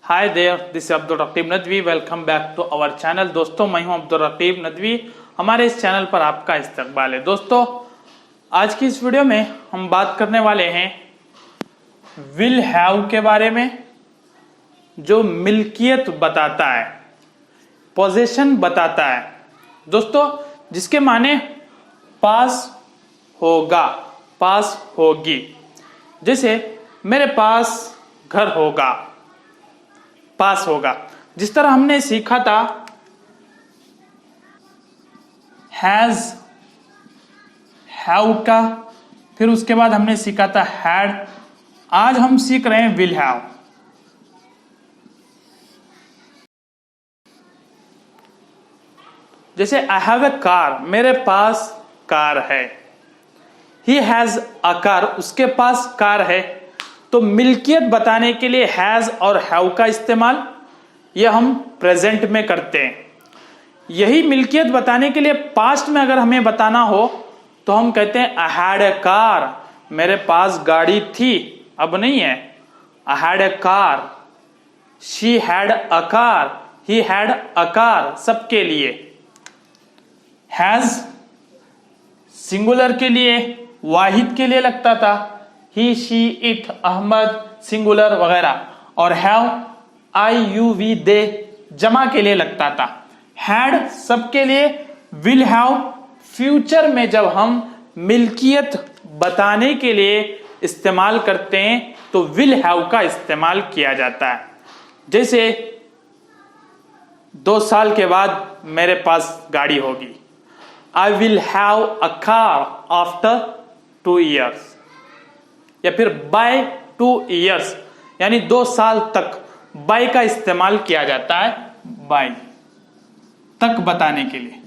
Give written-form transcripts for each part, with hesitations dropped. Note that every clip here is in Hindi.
Hi there, this is Abdul Raqib Nadvi. Welcome back to our channel. दोस्तों, मैं हूं अब्दुल रकीब नदवी। हमारे इस चैनल पर आपका इस्तकबाल है। दोस्तों, आज की इस वीडियो में हम बात करने वाले हैं विल हैव के बारे में, जो मिल्कियत बताता है, पोजेशन बताता है। दोस्तों, जिसके माने पास होगा, पास होगी। जैसे मेरे पास घर होगा, पास होगा। जिस तरह हमने सीखा था हैज, हैव का, फिर उसके बाद हमने सीखा था हैड। आज हम सीख रहे हैं विल हैव। जैसे आई हैव ए कार, मेरे पास कार है। ही हैज अ कार, उसके पास कार है। तो मिल्कियत बताने के लिए हैज और हैव का इस्तेमाल यह हम प्रेजेंट में करते हैं। यही मिल्कियत बताने के लिए पास्ट में अगर हमें बताना हो तो हम कहते हैं आई हैड ए कार, मेरे पास गाड़ी थी, अब नहीं है। I had a car, she had a car, he had a car, सबके लिए। हैज सिंगुलर के लिए, वाहिद के लिए लगता था, ही, शी, इट, अहमद, सिंगुलर वगैरह। और हैव आई, यू, वी, दे जमा के लिए लगता था। हैड सबके लिए। विल हैव फ्यूचर में जब हम मिल्कियत बताने के लिए इस्तेमाल करते हैं तो विल हैव का इस्तेमाल किया जाता है। जैसे 2 साल के बाद मेरे पास गाड़ी होगी। आई will have a car after 2 years। या फिर बाय 2 years, यानी 2 साल तक बाय का इस्तेमाल किया जाता है। बाय तक बताने के लिए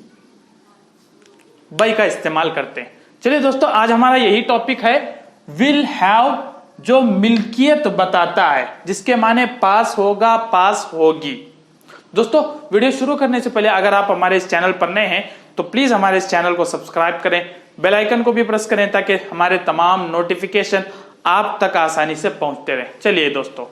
बाय का इस्तेमाल करते हैं। चलिए दोस्तों, आज हमारा यही टॉपिक है विल हैव, जो मिल्कियत बताता है, जिसके माने पास होगा, पास होगी। दोस्तों, वीडियो शुरू करने से पहले अगर आप हमारे इस चैनल पर नए हैं तो प्लीज हमारे इस चैनल को सब्सक्राइब करें, बेल आइकन को भी प्रेस करें ताकि हमारे तमाम नोटिफिकेशन आप तक आसानी से पहुंचते रहे। चलिए दोस्तों,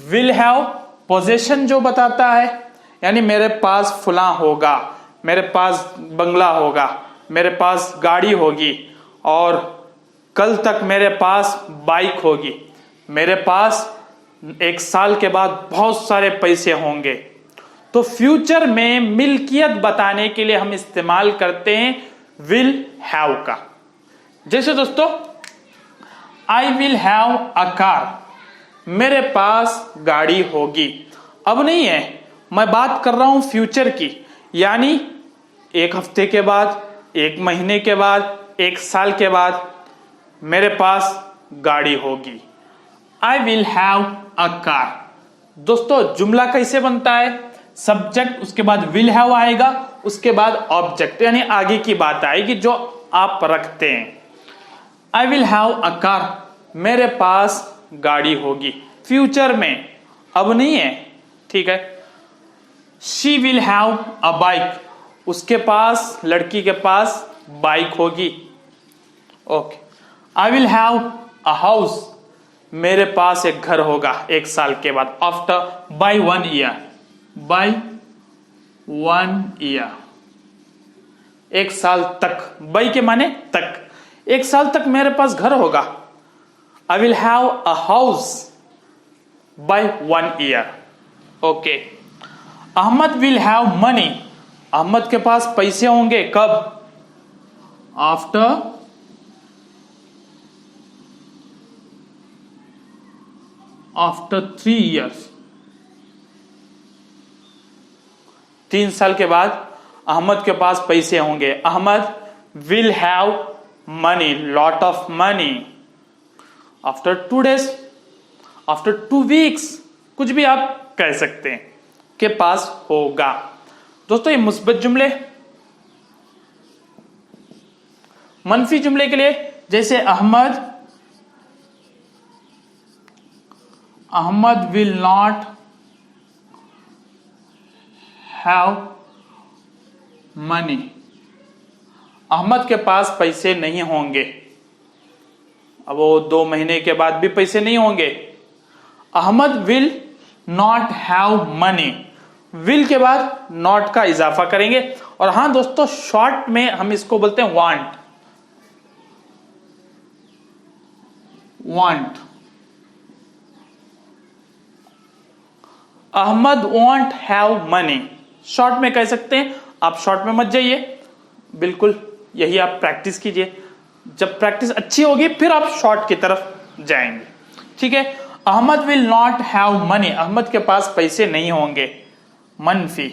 विल हैव पोजेशन जो बताता है, यानी मेरे पास फुला होगा, मेरे पास बंगला होगा, मेरे पास गाड़ी होगी, और कल तक मेरे पास बाइक होगी, मेरे पास 1 साल के बाद बहुत सारे पैसे होंगे। तो फ्यूचर में मिल्कियत बताने के लिए हम इस्तेमाल करते हैं विल हैव का। जैसे दोस्तों, आई विल हैव अ कार, मेरे पास गाड़ी होगी। अब नहीं है, मैं बात कर रहा हूं फ्यूचर की, यानी 1 हफ्ते के बाद, 1 महीने के बाद, 1 साल के बाद मेरे पास गाड़ी होगी। आई विल हैव अ कार। दोस्तों, जुमला कैसे बनता है? सब्जेक्ट, उसके बाद विल हैव आएगा, उसके बाद ऑब्जेक्ट, यानी आगे की बात आएगी जो आप रखते हैं। आई विल हैव अ कार, मेरे पास गाड़ी होगी। फ्यूचर में, अब नहीं है, ठीक है। She will have a bike, उसके पास, लड़की के पास बाइक होगी। Okay. I will have a house, मेरे पास एक घर होगा 1 साल के बाद। After, by 1 year, by 1 year, 1 साल तक। बाई के माने तक, 1 साल तक मेरे पास घर होगा। I will have a house by 1 year। Okay. Ahmad will have money, Ahmad के पास पैसे होंगे कब? आफ्टर 3 years, 3 साल के बाद अहमद के पास पैसे होंगे। Ahmad will have money, lot of money, after 2 days, after 2 weeks, कुछ भी आप कह सकते हैं, के पास होगा। दोस्तों, ये मुस्बत जुमले। मनफी जुमले के लिए, जैसे Ahmad will not have money, Ahmad के पास पैसे नहीं होंगे। अब वो 2 महीने के बाद भी पैसे नहीं होंगे। Ahmad will not have money. Will के बाद नॉट का इजाफा करेंगे। और हां दोस्तों, शॉर्ट में हम इसको बोलते हैं want. Want, Ahmad won't have money, short में कह सकते हैं। आप शॉर्ट में मत जाइए, बिल्कुल यही आप प्रैक्टिस कीजिए। जब प्रैक्टिस अच्छी होगी फिर आप शॉर्ट की तरफ जाएंगे। ठीक है, Ahmad will not have money, Ahmad के पास पैसे नहीं होंगे। मनफी,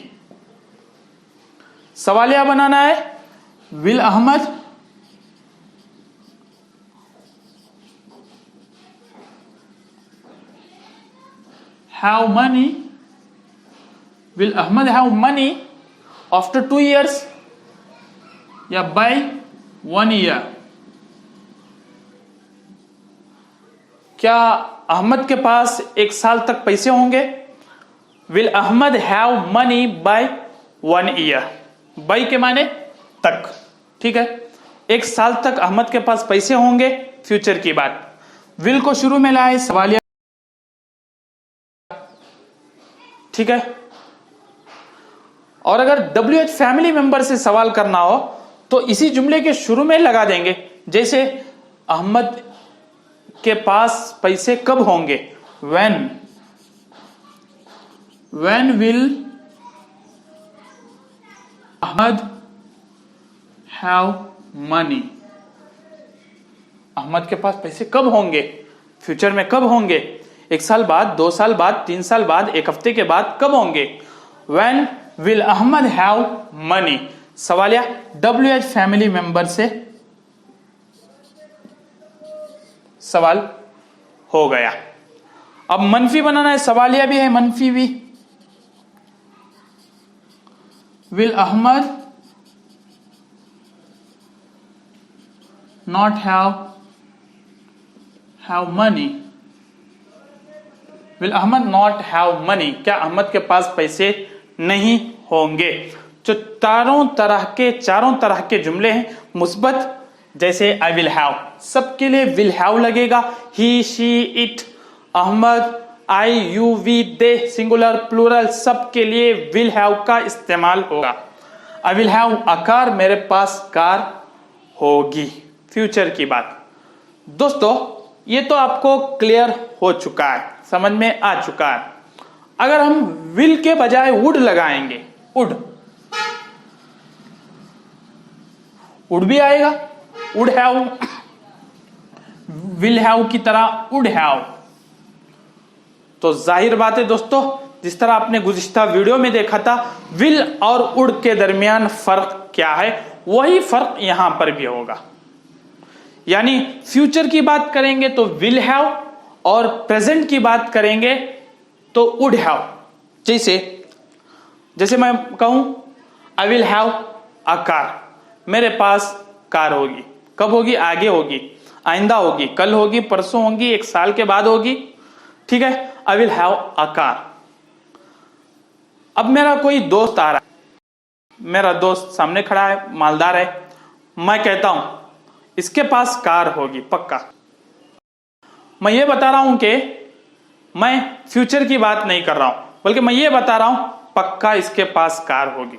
सवालिया बनाना है। Will Ahmad have money, will Ahmad have money after 2 years या बाय 1 year। क्या अहमद के पास 1 साल तक पैसे होंगे? Will Ahmad have money by 1 year। By के माने तक। ठीक है, 1 साल तक अहमद के पास पैसे होंगे, फ्यूचर की बात। विल को शुरू में लाए, सवालिया। ठीक है, और अगर WH फैमिली मेंबर से सवाल करना हो तो इसी जुमले के शुरू में लगा देंगे। जैसे अहमद के पास पैसे कब होंगे? when will Ahmad have money, Ahmad के पास पैसे कब होंगे, फ्यूचर में कब होंगे? 1 साल बाद, 2 साल बाद, 3 साल बाद, 1 हफ्ते के बाद कब होंगे? when will Ahmad have money. सवालिया WH फैमिली मेंबर से सवाल हो गया। अब मनफी बनाना है, सवालिया भी है, मनफी भी। Will Ahmad not have money, will Ahmad not have money, क्या अहमद के पास पैसे नहीं होंगे? जो चारों तरह के जुमले हैं मुस्बत, जैसे आई विल हैव, सबके लिए विल हैव लगेगा। He, she, it, Ahmad, I, you, we, they, singular, plural, सबके लिए विल हैव का इस्तेमाल होगा। I will have a car, मेरे पास कार होगी, फ्यूचर की बात। दोस्तों, ये तो आपको क्लियर हो चुका है, समझ में आ चुका है। अगर हम विल के बजाय वुड लगाएंगे, वुड भी आएगा, वुड हैव, विल हैव की तरह वुड हैव। तो जाहिर बात है दोस्तों, जिस तरह आपने गुज़िश्ता वीडियो में देखा था विल और वुड के दरमियान फर्क क्या है, वही फर्क यहां पर भी होगा। यानी फ्यूचर की बात करेंगे तो विल हैव, और प्रेजेंट की बात करेंगे तो वुड हैव। जैसे मैं कहूं आई विल हैव अ कार, मेरे पास कार होगी। कब होगी? आगे होगी, आइंदा होगी, कल होगी, परसों होगी, 1 साल के बाद होगी। ठीक है, आई विल हैव अ कार। अब मेरा कोई दोस्त आ रहा है, मेरा दोस्त सामने खड़ा है, मालदार है, मैं कहता हूं इसके पास कार होगी पक्का। मैं ये बता रहा हूं कि मैं फ्यूचर की बात नहीं कर रहा हूं, बल्कि मैं ये बता रहा हूं पक्का इसके पास कार होगी,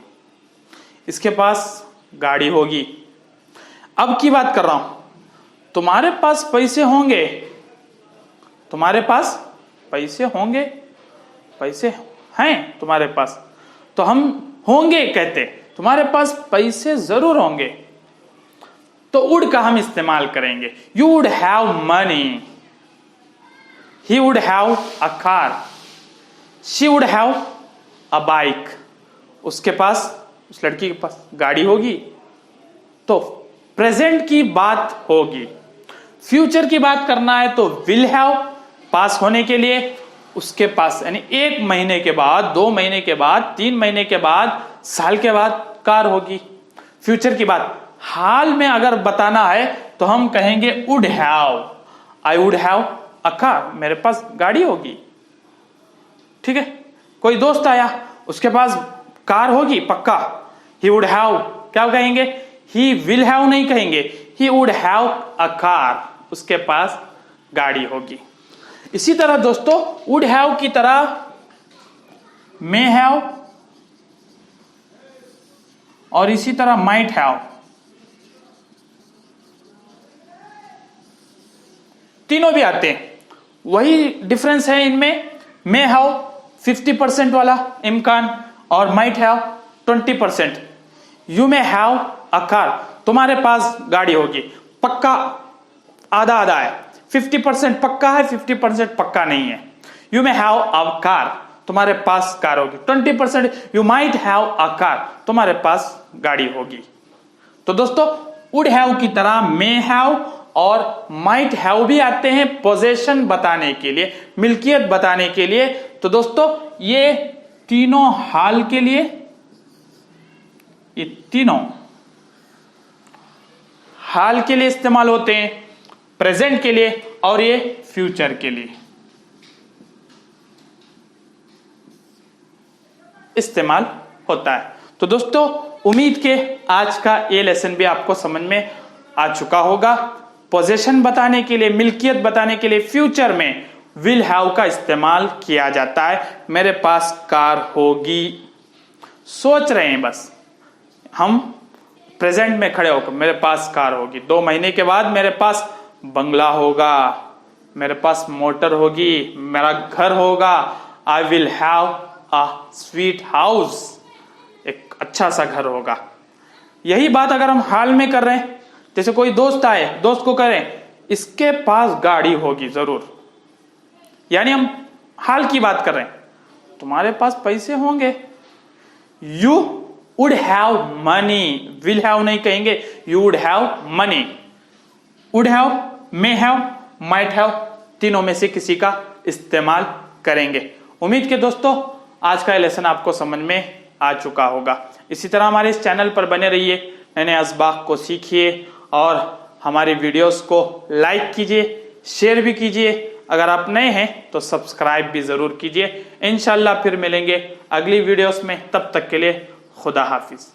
इसके पास गाड़ी होगी। अब की बात कर रहा हूं, तुम्हारे पास पैसे होंगे, तुम्हारे पास पैसे होंगे, पैसे हैं तुम्हारे पास, तो हम होंगे कहते, तुम्हारे पास पैसे जरूर होंगे, तो वुड का हम इस्तेमाल करेंगे। You would have money, he would have a car, she would have a bike, उसके पास, उस लड़की के पास गाड़ी होगी। तो प्रेजेंट की बात होगी। फ्यूचर की बात करना है तो विल हैव, पास होने के लिए उसके पास, यानी 1 महीने के बाद, 2 महीने के बाद, 3 महीने के बाद, साल के बाद कार होगी। फ्यूचर की बात, हाल में अगर बताना है तो हम कहेंगे would have, I would have a car, मेरे पास गाड़ी होगी। ठीक है, कोई दोस्त आया, उसके पास कार होगी पक्का, ही वुड हैव, क्या कहेंगे? ही विल हैव नहीं कहेंगे, he would have a car, उसके पास गाड़ी होगी। इसी तरह दोस्तों, वुड हैव की तरह मे हैव और इसी तरह माइट हैव, तीनों भी आते हैं। वही डिफरेंस है इनमें, मे हैव 50% वाला इम्कान और might have 20%। You may have a car, तुम्हारे पास गाड़ी होगी, पक्का आधा आधा है, 50% पक्का है, 50% पक्का नहीं है। You may have a car, तुम्हारे पास कार होगी। 20% you might have a car, तुम्हारे पास गाड़ी होगी। तो दोस्तों वुड हैव की तरह मे हैव और माइट हैव भी आते हैं पोजेशन बताने के लिए, मिल्कियत बताने के लिए। तो दोस्तों ये तीनों हाल के लिए, ये तीनों हाल के लिए इस्तेमाल होते हैं, प्रेजेंट के लिए और ये फ्यूचर के लिए इस्तेमाल होता है। तो दोस्तों उम्मीद के आज का ये लेसन भी आपको समझ में आ चुका होगा। पोजीशन बताने के लिए, मिल्कियत बताने के लिए फ्यूचर में विल हैव का इस्तेमाल किया जाता है। मेरे पास कार होगी, सोच रहे हैं बस हम प्रेजेंट में खड़े होकर, मेरे पास कार होगी। 2 महीने के बाद मेरे पास बंगला होगा, मेरे पास मोटर होगी, मेरा घर होगा। I will have a sweet house, एक अच्छा सा घर होगा। यही बात अगर हम हाल में कर रहे हैं, जैसे कोई दोस्त आए, दोस्त को करें इसके पास गाड़ी होगी जरूर, यानी हम हाल की बात कर रहे हैं, तुम्हारे पास पैसे होंगे। You would have money, will have नहीं कहेंगे, you would have money. Would have, may have, might have, तीनों में से किसी का इस्तेमाल करेंगे। उम्मीद के दोस्तों आज का लेसन आपको समझ में आ चुका होगा। इसी तरह हमारे इस चैनल पर बने रहिए, नए नए असबाक को सीखिए और हमारी वीडियोस को लाइक कीजिए, शेयर भी कीजिए। अगर आप नए हैं तो सब्सक्राइब भी जरूर कीजिए। इंशाल्लाह फिर मिलेंगे अगली वीडियोस में, तब तक के लिए खुदा हाफिज।